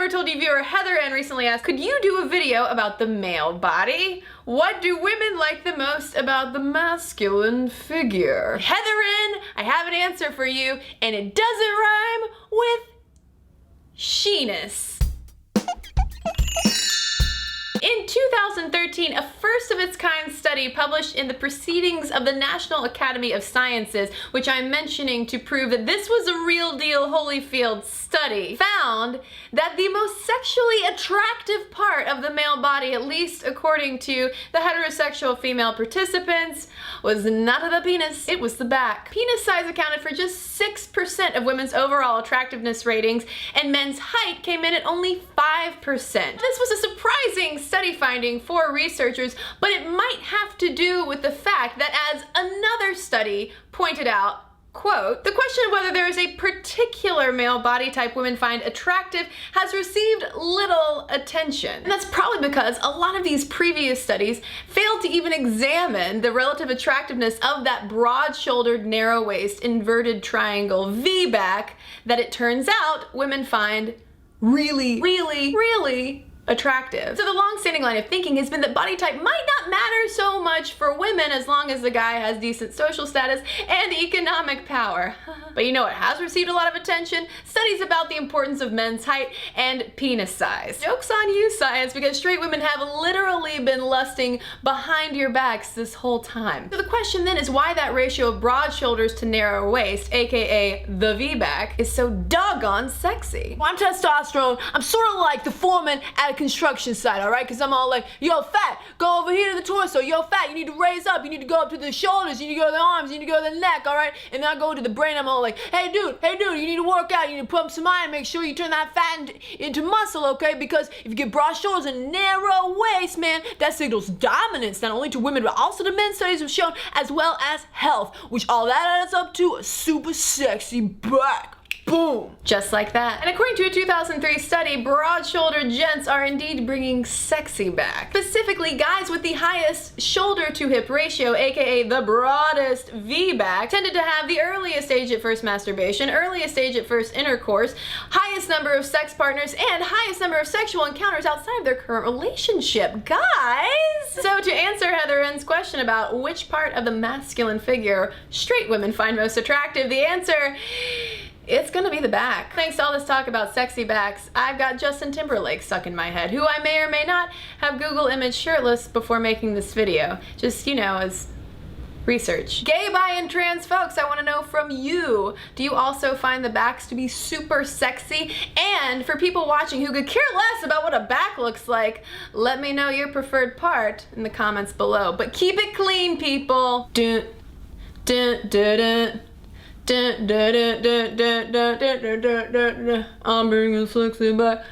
Never Told You viewer Heather N recently asked, could you do a video about the male body? What do women like the most about the masculine figure? Heather N, I have an answer for you, and it doesn't rhyme with she-ness. In 2013, a first-of-its-kind study published in the Proceedings of the National Academy of Sciences, which I'm mentioning to prove that this was a real deal Holyfield study, found that the most sexually attractive part of the male body, at least according to the heterosexual female participants, was not the penis, it was the back. Penis size accounted for just 6% of women's overall attractiveness ratings, and men's height came in at only 5%. This was a surprising study finding for researchers, but it might have to do with the fact that, as another study pointed out, quote, the question of whether there is a particular male body type women find attractive has received little attention. And that's probably because a lot of these previous studies failed to even examine the relative attractiveness of that broad-shouldered, narrow-waist, inverted triangle V-back that it turns out women find really attractive. So the long-standing line of thinking has been that body type might not matter so much for women as long as the guy has decent social status and economic power. But you know what has received a lot of attention? Studies about the importance of men's height and penis size. Joke's on you, science, because straight women have literally been lusting behind your backs this whole time. So the question then is why that ratio of broad shoulders to narrow waist, aka the V-back, is so doggone sexy. Well, I'm testosterone. I'm sort of like the foreman at a construction site, all right? Because I'm all like, yo, fat, go over here to the torso. Yo, fat, you need to raise up. You need to go up to the shoulders. You need to go to the arms. You need to go to the neck, all right? And then I go to the brain. I'm all like, hey, dude, you need to work out. You need to pump some iron. Make sure you turn that fat into muscle, okay? Because if you get broad shoulders and narrow waist, man, that signals dominance, not only to women, but also to men. Studies have shown, as well as health, which all that adds up to a super sexy back. Boom. Just like that. And according to a 2003 study, broad-shouldered gents are indeed bringing sexy back. Specifically, guys with the highest shoulder-to-hip ratio, aka the broadest V-back, tended to have the earliest age at first masturbation, earliest age at first intercourse, highest number of sex partners, and highest number of sexual encounters outside of their current relationship. Guys! So to answer Heather N's question about which part of the masculine figure straight women find most attractive, the answer, it's gonna be the back. Thanks to all this talk about sexy backs, I've got Justin Timberlake stuck in my head, who I may or may not have Google image shirtless before making this video. Just, you know, as research. Gay, bi, and trans folks, I wanna know from you, do you also find the backs to be super sexy? And for people watching who could care less about what a back looks like, let me know your preferred part in the comments below. But keep it clean, people. Dun, dun, dun, dun. I'm bringing sexy back.